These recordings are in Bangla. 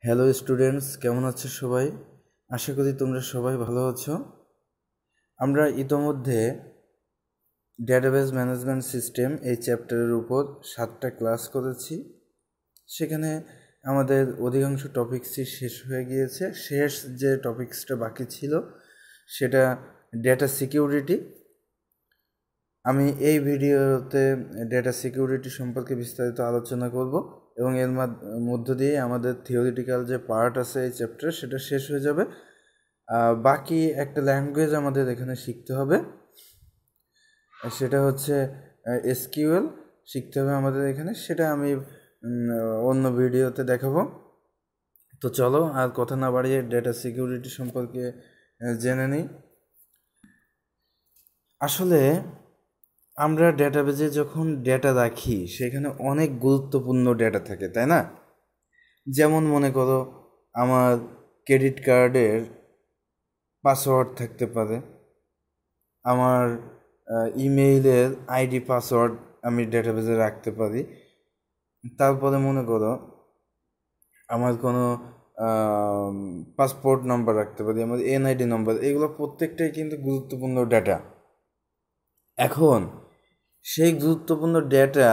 হ্যালো স্টুডেন্টস, কেমন আছো সবাই? আশা করি তোমরা সবাই ভালো আছো। আমরা ইতোমধ্যে ডেটাবেস ম্যানেজমেন্ট সিস্টেম এই চ্যাপ্টারের উপর 7টা ক্লাস করেছি। সেখানে আমাদের অধিকাংশ টপিক্সই শেষ হয়ে গিয়েছে। শেষ যে টপিক্সটা বাকি ছিল সেটা ডেটা সিকিউরিটি। আমি এই ভিডিওতে ডেটা সিকিউরিটি সম্পর্কে বিস্তারিত আলোচনা করব এবং এর মধ্য দিয়ে আমাদের থিওরিটিক্যাল যে পার্ট আছে এই চ্যাপ্টার সেটা শেষ হয়ে যাবে। বাকি একটা ল্যাঙ্গুয়েজ আমাদের এখানে শিখতে হবে, সেটা হচ্ছে এসকিউএল শিখতে হবে আমাদের এখানে। সেটা আমি অন্য ভিডিওতে দেখাবো। তো চলো আর কথা না বাড়িয়ে ডেটা সিকিউরিটি সম্পর্কে জেনে নিই। আসলে আমরা ডেটাবেজে যখন ডেটা রাখি সেখানে অনেক গুরুত্বপূর্ণ ডেটা থাকে, তাই না? যেমন মনে করো আমার ক্রেডিট কার্ডের পাসওয়ার্ড থাকতে পারে, আমার ইমেইলের আইডি পাসওয়ার্ড আমি ডেটাবেজে রাখতে পারি। তারপরে মনে করো আমার কোনো পাসপোর্ট নাম্বার রাখতে পারি, আমার এনআইডি নাম্বার, এগুলো প্রত্যেকটাই কিন্তু গুরুত্বপূর্ণ ডেটা। এখন সেই গুরুত্বপূর্ণ ডেটা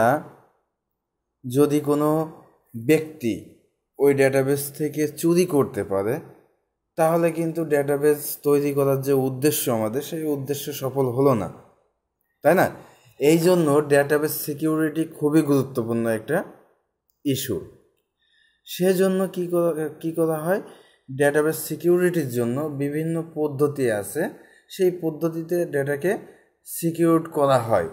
যদি কোনো ব্যক্তি ওই ডেটাবেস থেকে চুরি করতে পারে তাহলে কিন্তু ডেটাবেস তৈরি করার যে উদ্দেশ্য আমাদের সেই উদ্দেশ্য সফল হলো না, তাই না? এই জন্য ডেটাবেস সিকিউরিটি খুবই গুরুত্বপূর্ণ একটা ইস্যু। সেজন্য কি করা হয়, ডেটাবেস সিকিউরিটির জন্য বিভিন্ন পদ্ধতি আছে, সেই পদ্ধতিতে ডেটাকে সিকিউর করা হয়।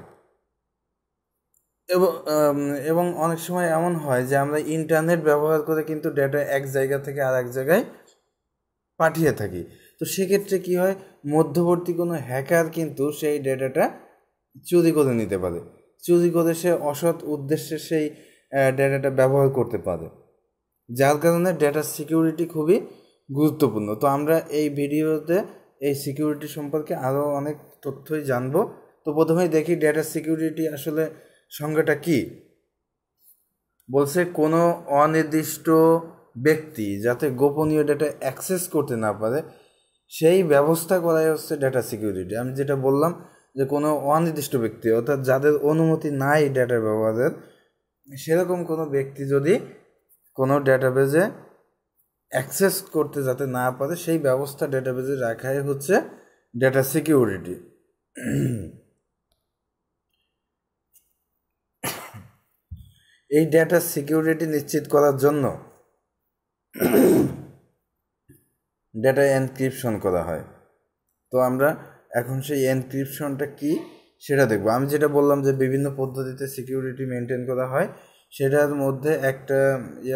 এবং অনেক সময় এমন হয় যে আমরা ইন্টারনেট ব্যবহার করে কিন্তু ডেটা এক জায়গা থেকে আর এক জায়গায় পাঠিয়ে থাকি। তো সেক্ষেত্রে কি হয়, মধ্যবর্তী কোনো হ্যাকার কিন্তু সেই ডেটাটা চুরি করে নিতে পারে, চুরি করে সে অসৎ উদ্দেশ্যে সেই ডেটাটা ব্যবহার করতে পারে, যার কারণে ডেটা সিকিউরিটি খুবই গুরুত্বপূর্ণ। তো আমরা এই ভিডিওতে এই সিকিউরিটি সম্পর্কে আরও অনেক তথ্যই জানবো। তো প্রথমেই দেখি ডেটা সিকিউরিটি আসলে সংজ্ঞাটা কি। বলছে কোনো অনির্দিষ্ট ব্যক্তি যাতে গোপনীয় ডেটা অ্যাক্সেস করতে না পারে সেই ব্যবস্থা করাই হচ্ছে ডেটা সিকিউরিটি। আমি যেটা বললাম যে কোনো অনির্দিষ্ট ব্যক্তি, অর্থাৎ যাদের অনুমতি নাই ডেটা ব্যবহারের, সেরকম কোনো ব্যক্তি যদি কোনো ডেটাবেজে অ্যাক্সেস করতে যাতে না পারে সেই ব্যবস্থা ডেটাবেজে রাখাই হচ্ছে ডেটা সিকিউরিটি। এই ডেটা সিকিউরিটি নিশ্চিত করার জন্য ডেটা এনক্রিপশন করা হয়। তো আমরা এখন সেই এনক্রিপশনটা কি সেটা দেখব। আমি যেটা বললাম যে বিভিন্ন পদ্ধতিতে সিকিউরিটি মেনটেন করা হয়, সেটার মধ্যে একটা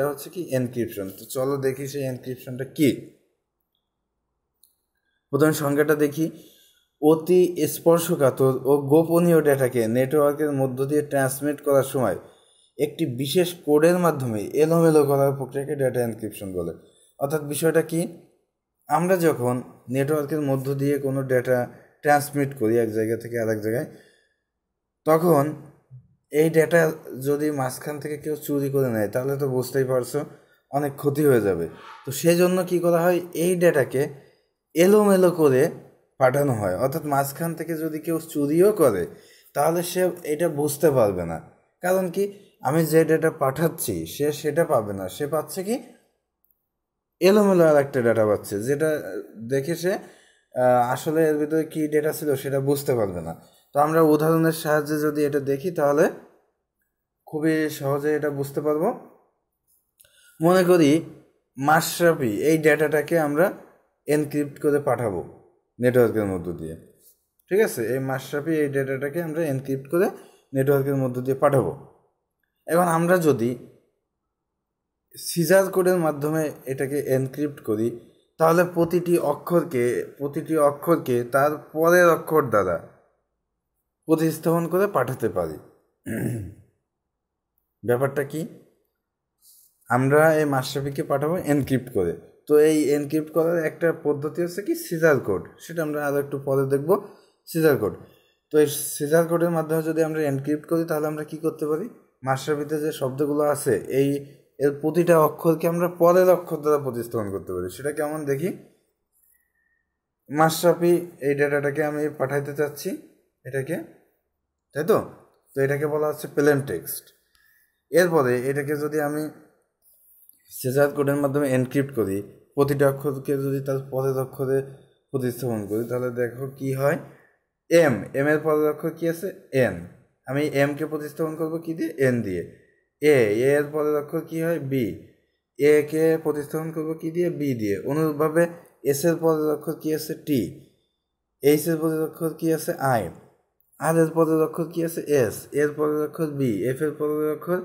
হচ্ছে কি এনক্রিপশন। তো চলো দেখি সেই এনক্রিপশনটা কি। প্রথমে সংজ্ঞাটা দেখি। অতি স্পর্শকাতর ও গোপনীয় ডেটাকে নেটওয়ার্কের মধ্য দিয়ে ট্রান্সমিট করার সময় একটি বিশেষ কোডের মাধ্যমে এলোমেলো করার প্রক্রিয়াকে ডেটা এনক্রিপশন বলে। অর্থাৎ বিষয়টা কি, আমরা যখন নেটওয়ার্কের মধ্য দিয়ে কোনো ডেটা ট্রান্সমিট করি এক জায়গা থেকে আরেক জায়গায়, তখন এই ডেটা যদি মাঝখান থেকে কেউ চুরি করে নেয় তাহলে তো বুঝতেই পারছো অনেক ক্ষতি হয়ে যাবে। তো সেই জন্য কী করা হয়, এই ডেটাকে এলোমেলো করে পাঠানো হয়। অর্থাৎ মাঝখান থেকে যদি কেউ চুরিও করে তাহলে সে এটা বুঝতে পারবে না। কারণ কি, আমি যে ডেটা পাঠাচ্ছি সে সেটা পাবে না, সে পাচ্ছে কি এলোমেলো আর একটা ডেটা পাচ্ছে, যেটা দেখে সে আসলে এর ভিতরে কী ডেটা ছিল সেটা বুঝতে পারবে না। তো আমরা উদাহরণের সাহায্যে যদি এটা দেখি তাহলে খুবই সহজে এটা বুঝতে পারবো। মনে করি মাশরাফি এই ডেটাটাকে আমরা এনক্রিপ্ট করে পাঠাবো নেটওয়ার্কের মধ্য দিয়ে, ঠিক আছে? এই মাশরাফি এই ডেটাটাকে আমরা এনক্রিপ্ট করে নেটওয়ার্কের মধ্য দিয়ে পাঠাবো। এখন আমরা যদি সিজার কোডের মাধ্যমে এটাকে এনক্রিপ্ট করি তাহলে প্রতিটি অক্ষরকে তার পরের অক্ষর দ্বারা প্রতিস্থাপন করে পাঠাতে পারি। ব্যাপারটা কি, আমরা এই মাশরাফিকে পাঠাবো এনক্রিপ্ট করে। তো এই এনক্রিপ্ট করার একটা পদ্ধতি হচ্ছে কি সিজার কোড, সেটা আমরা আরও একটু পরে দেখব। সিজার কোড, তো এই সিজার কোডের মাধ্যমে যদি আমরা এনক্রিপ্ট করি তাহলে আমরা কি করতে পারি, মাশরাফিতে যে শব্দগুলো আছে এই এর প্রতিটা অক্ষরকে আমরা পরের অক্ষর দ্বারা প্রতিস্থাপন করতে পারি। সেটা কেমন দেখি। মাশরাফি এই ডেটাটাকে আমি পাঠাইতে চাচ্ছি এটাকে, তাই তো এটাকে বলা হচ্ছে প্লেন টেক্সট। এরপরে এটাকে যদি আমি সিজার কোডের মাধ্যমে এনক্রিপ্ট করি, প্রতিটা অক্ষরকে যদি তার পরের অক্ষরে প্রতিস্থাপন করি, তাহলে দেখো কি হয়। এম এর পরের অক্ষর কি আছে? এন। আমি এমকে প্রতিস্থাপন করবো কি দিয়ে? এন দিয়ে। এর পরের অক্ষর কি হয়? বি। এ কে প্রতিস্থাপন করবো কি দিয়ে? বি দিয়ে। অনুরূপভাবে এস এর পরের অক্ষর কি আছে? টি। এইচ এর পরের অক্ষর কি আছে? আই। আর এর পরের অক্ষর কি আছে? এস। এর পরের অক্ষর বি। এফ এর পরের অক্ষর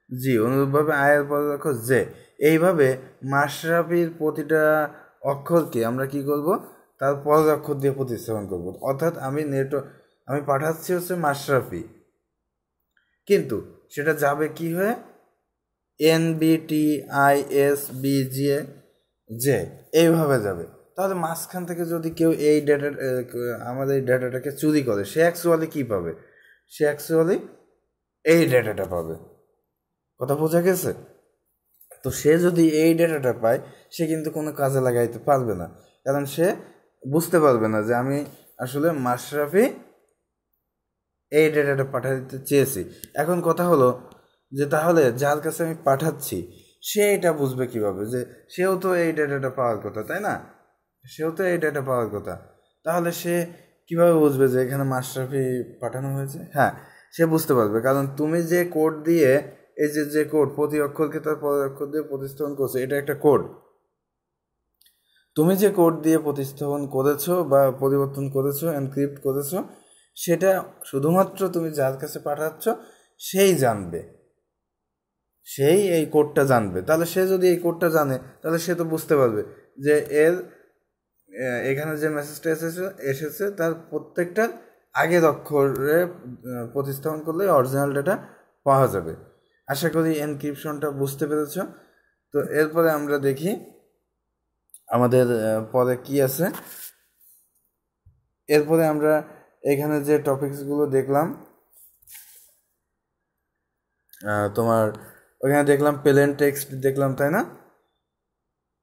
জি। অনুরূপভাবে আই এর পরের অক্ষর জে। এইভাবে মাশরাফির প্রতিটা অক্ষরকে আমরা কি করব? তার পরের অক্ষর দিয়ে প্রতিস্থাপন করব। অর্থাৎ আমি পাঠাচ্ছি হচ্ছে মাশরাফি, কিন্তু সেটা যাবে কি হয়ে? N B T I S B G J, এইভাবে যাবে। তাহলে মাঝখান থেকে যদি কেউ এই আমাদের এই ডেটাটাকে চুরি করে, সে অ্যাকচুয়ালি কী পাবে? সে অ্যাকচুয়ালি এই ডেটাটা পাবে। কথা বোঝা গেছে? তো সে যদি এই ডেটাটা পায়, সে কিন্তু কোনো কাজে লাগাইতে পারবে না, কারণ সে বুঝতে পারবে না যে আমি আসলে মাশরাফি এই ডেটাটা পাঠাতে চেয়েছি। এখন কথা হলো যে তাহলে যার কাছে আমি পাঠাচ্ছি সে এটা বুঝবে কিভাবে যে সেও তো এই ডেটাটা পাওয়ার কথা, তাই না? সেও তো এই ডেটা পাওয়ার কথা। তাহলে সে কিভাবে বুঝবে যে এখানে মাশরাফি পাঠানো হয়েছে? হ্যাঁ, সে বুঝতে পারবে, কারণ তুমি যে কোড দিয়ে এই যে কোড প্রতি অক্ষরকে তার পরের অক্ষর দিয়ে প্রতিস্থাপন করছো, এটা একটা কোড। তুমি যে কোড দিয়ে প্রতিস্থাপন করেছো বা পরিবর্তন করেছো, এনক্রিপ্ট করেছো, সেটা শুধুমাত্র তুমি যার কাছে পাঠাচ্ছ সেই জানবে, সেই এই কোডটা জানবে। তাহলে সে যদি এই কোডটা জানে, তাহলে সে তো বুঝতে পারবে যে এখানে যে মেসেজটা এসেছে তার প্রত্যেকটা আগের অক্ষরে প্রতিস্থাপন করলে অরিজিনাল ডেটা পাওয়া যাবে। আশা করি এনক্রিপশনটা বুঝতে পেরেছ। তো এরপরে আমরা দেখি আমাদের পরে কি আছে। এরপরে আমরা এখানে যে টপিকসগুলো দেখলাম, তোমার ওখানে দেখলাম প্লেন টেক্সট দেখলাম, তাই না?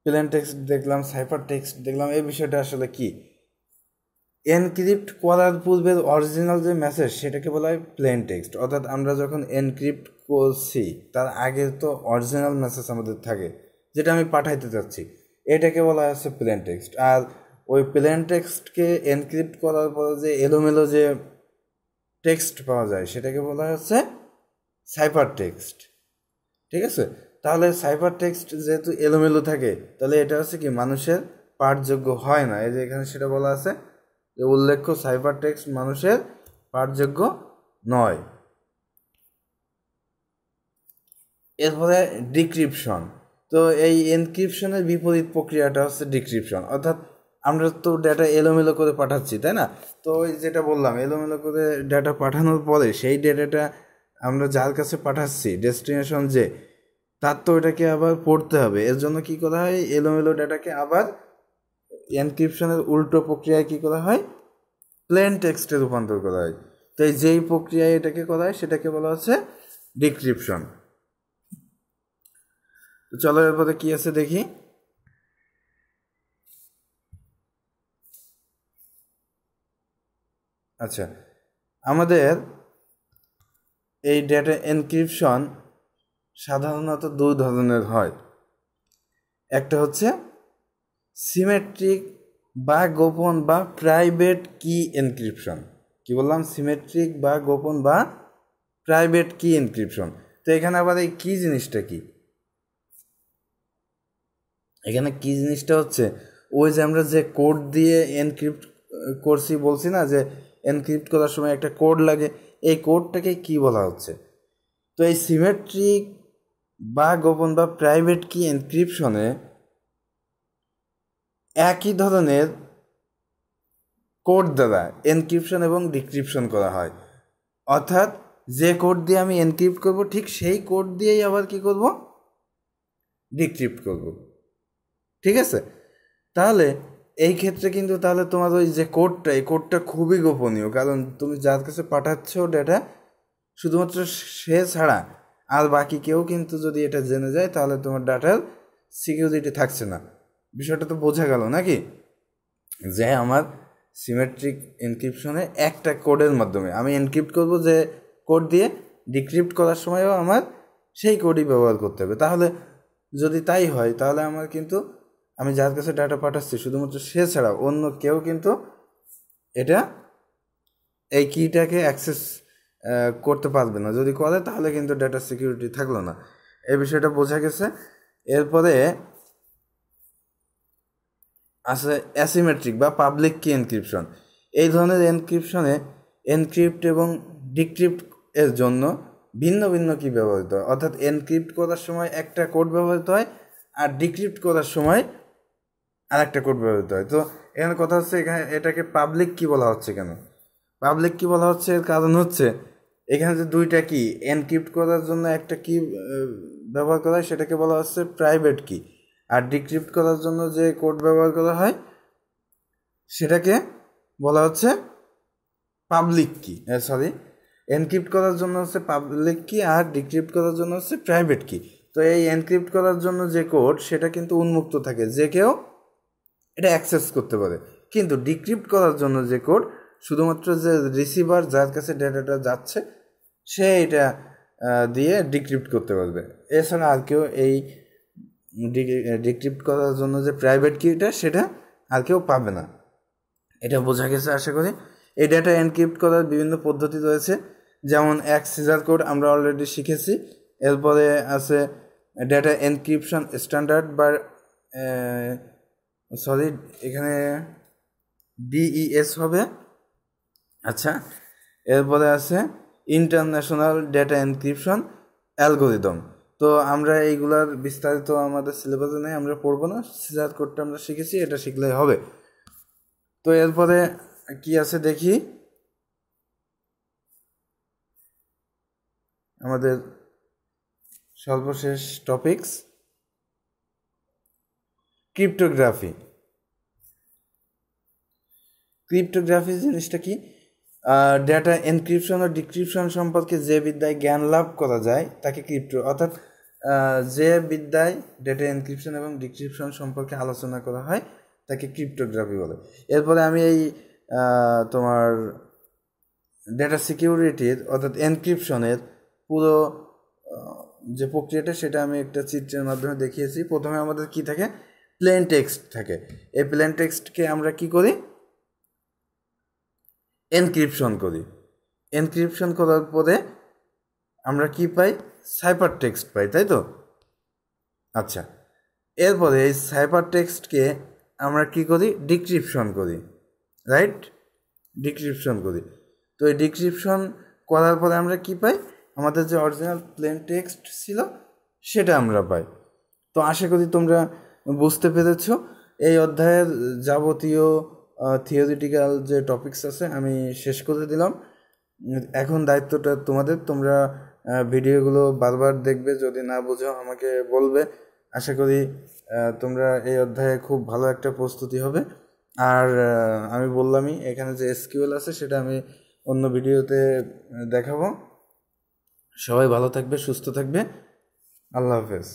প্লেন টেক্সট দেখলাম, সাইফার টেক্সট দেখলাম। এই বিষয়টা আসলে কি? এনক্রিপ্ট করার পূর্বের অরিজিনাল যে মেসেজ সেটাকে বলা হয় প্লেন টেক্সট। অর্থাৎ আমরা যখন এনক্রিপ্ট করছি তার আগে তো অরিজিনাল মেসেজ আমাদের থাকে, যেটা আমি পাঠাইতে চাচ্ছি, এটাকে বলা হচ্ছে প্লেন টেক্সট। আর ওই প্লেন টেক্সটকে এনক্রিপ্ট করার পরে যে এলোমেলো যে টেক্সট পাওয়া যায় সেটাকে বলা হচ্ছে সাইফার টেক্সট। ঠিক আছে? তাহলে সাইফার টেক্সট যেহেতু এলোমেলো থাকে, তাহলে এটা হচ্ছে কি মানুষের পাঠযোগ্য হয় না। এই যে এখানে সেটা বলা আছে যে উল্লেখ্য সাইফার টেক্সট মানুষের পাঠযোগ্য নয়। এরপরে ডিক্রিপশন। তো এই এনক্রিপশনের বিপরীত প্রক্রিয়াটা হচ্ছে ডিক্রিপশন। অর্থাৎ আমরা তো ডেটা এলোমেলো করে পাঠাচ্ছি, তাই না? তো ওই যেটা বললাম, এলোমেলো করে ডেটা পাঠানোর পরে সেই ডেটাটা আমরা যার কাছে পাঠাচ্ছি ডেস্টিনেশন যে, তার তো ওটাকে আবার পড়তে হবে। এর জন্য কী করা হয়? এলোমেলো ডেটাকে আবার এনক্রিপশনের উল্টো প্রক্রিয়ায় কী করা হয়? প্লেন টেক্সটে রূপান্তর করা হয়। তো এই যেই প্রক্রিয়ায় এটাকে করা হয় সেটাকে বলা হচ্ছে ডিক্রিপশন। তো চলো এরপরে কি আছে দেখি। আচ্ছা, আমাদের এই ডেটা এনক্রিপশন সাধারণত দুই ধরনের হয়। একটা হচ্ছে সিমেট্রিক বা গোপন বা প্রাইভেট কি এনক্রিপশন। কি বললাম? সিমেট্রিক বা গোপন বা প্রাইভেট কি এনক্রিপশন। তো এখানে আবার এই কি জিনিসটা কি? এখানে কি জিনিসটা হচ্ছে ওই যে আমরা যে কোড দিয়ে এনক্রিপ্ট করছি বলছি না, যে এনক্রিপ্ট করার সময় একটা কোড লাগে, এই কোডটাকে কি বলা হচ্ছে? তো এই সিমেট্রিক বা গোপন বা প্রাইভেট কি এনক্রিপশনে একই ধরনের কোড দ্বারা এনক্রিপশন এবং ডিক্রিপশন করা হয়। অর্থাৎ যে কোড দিয়ে আমি এনক্রিপ্ট করব ঠিক সেই কোড দিয়েই আবার কি করব? ডিক্রিপ্ট করব। ঠিক আছে? তাহলে এই ক্ষেত্রে কিন্তু তাহলে তোমার ওই যে কোডটা, এই কোডটা খুবই গোপনীয়, কারণ তুমি যার কাছে পাঠাচ্ছ ডেটা শুধুমাত্র সে ছাড়া আর বাকি কেউ কিন্তু যদি এটা জেনে যায় তাহলে তোমার ডাটার সিকিউরিটি থাকছে না। বিষয়টা তো বোঝা গেল নাকি, যে আমার সিমেট্রিক এনক্রিপশনে একটা কোডের মাধ্যমে আমি এনক্রিপ্ট করব, যে কোড দিয়ে ডিক্রিপ্ট করার সময়ও আমার সেই কোডই ব্যবহার করতে হবে। তাহলে যদি তাই হয় তাহলে আমার কিন্তু আমি যার কাছে ডাটা পাঠাচ্ছি শুধুমাত্র সে ছাড়া অন্য কেউ কিন্তু এটা এই কিটাকে অ্যাক্সেস করতে পারবে না। যদি করে তাহলে কিন্তু ডাটা সিকিউরিটি থাকলো না। এই বিষয়টা বোঝা গেছে। এরপরে আছে অ্যাসিমেট্রিক বা পাবলিক কি এনক্রিপশন। এই ধরনের এনক্রিপশনে এনক্রিপ্ট এবং ডিক্রিপ্ট এর জন্য ভিন্ন ভিন্ন কি ব্যবহৃত হয়, অর্থাৎ এনক্রিপ্ট করার সময় একটা কোড ব্যবহৃত হয় আর ডিক্রিপ্ট করার সময় আর একটা কোড ব্যবহৃত হয়। তো এখানে কথা হচ্ছে এখানে এটাকে পাবলিক কি বলা হচ্ছে কেন? পাবলিক কি বলা হচ্ছে এর কারণ হচ্ছে এখানে যে দুইটা কি এনক্রিপ্ট করার জন্য একটা কি ব্যবহার করা হয় সেটাকে বলা হচ্ছে প্রাইভেট কি, আর ডিক্রিপ্ট করার জন্য যে কোড ব্যবহার করা হয় সেটাকে বলা হচ্ছে পাবলিক কি। এনক্রিপ্ট করার জন্য হচ্ছে পাবলিক কি আর ডিক্রিপ্ট করার জন্য হচ্ছে প্রাইভেট কি। তো এই এনক্রিপ্ট করার জন্য যে কোড সেটা কিন্তু উন্মুক্ত থাকে, যে কেউ এটা অ্যাক্সেস করতে পারে। কিন্তু ডিক্রিপ্ট করার জন্য যে কোড শুধুমাত্র যে রিসিভার যার কাছে ডেটাটা যাচ্ছে সে এটা দিয়ে ডিক্রিপ্ট করতে পারবে, এছাড়া আর কেউ এই ডিক্রিপ্ট করার জন্য যে প্রাইভেট কিটা সেটা আর কেউ পাবে না। এটা বোঝা গেছে আশা করি। এই ডেটা এনক্রিপ্ট করার বিভিন্ন পদ্ধতি রয়েছে, যেমন এক সিজার কোড আমরা অলরেডি শিখেছি। এরপরে আছে ডেটা এনক্রিপশন স্ট্যান্ডার্ড বা এখানে DES হবে। আচ্ছা, এরপরে আছে ইন্টারন্যাশনাল ডেটা এনক্রিপশন অ্যালগোরিদম। তো আমরা এইগুলার বিস্তারিত আমাদের সিলেবাসে নেই, আমরা পড়বো না। সিজার কোডটা আমরা শিখেছি, এটা শিখলেই হবে। তো এরপরে কি আছে দেখি, আমাদের সর্বশেষ টপিকস ক্রিপ্টোগ্রাফি। ক্রিপ্টোগ্রাফি জিনিসটা কি? ডেটা এনক্রিপশন ও ডিক্রিপশন সম্পর্কে যে বিদ্যায় জ্ঞান লাভ করা যায় তাকে ক্রিপ্টো, অর্থাৎ যে বিদ্যায় ডেটা এনক্রিপশন এবং ডিক্রিপশন সম্পর্কে আলোচনা করা হয় তাকে ক্রিপ্টোগ্রাফি বলে। এরপরে আমি এই তোমার ডেটা সিকিউরিটির অর্থাৎ এনক্রিপশনের পুরো যে প্রক্রিয়াটা সেটা আমি একটা চিত্রের মাধ্যমে দেখিয়েছি। প্রথমে আমাদের কি থাকে, প্লেন টেক্সট থাকে। এই প্লেন টেক্সটকে আমরা কি করি, এনক্রিপশন করি। এনক্রিপশন করার পরে আমরা কি পাই, সাইফার টেক্সট পাই, তাই তো? আচ্ছা, এরপরে এই সাইফার টেক্সটকে আমরা কি করি, ডিক্রিপশন করি, রাইট? ডিক্রিপশন করি। তো এই ডিক্রিপশন করার পরে আমরা কি পাই, আমাদের যে অরিজিনাল প্লেন টেক্সট ছিল সেটা আমরা পাই। তো আশা করি তোমরা বুঝতে পেরেছ। এই অধ্যায়ের যাবতীয় থিওরিটিক্যাল যে টপিকস আছে আমি শেষ করে দিলাম। এখন দায়িত্বটা তোমাদের, তোমরা ভিডিওগুলো বারবার দেখবে, যদি না বোঝো আমাকে বলবে। আশা করি তোমরা এই অধ্যায়ে খুব ভালো একটা প্রস্তুতি হবে। আর আমি বললামই, এখানে যে SQL আছে সেটা আমি অন্য ভিডিওতে দেখাবো। সবাই ভালো থাকবে, সুস্থ থাকবে। আল্লাহ হাফেজ।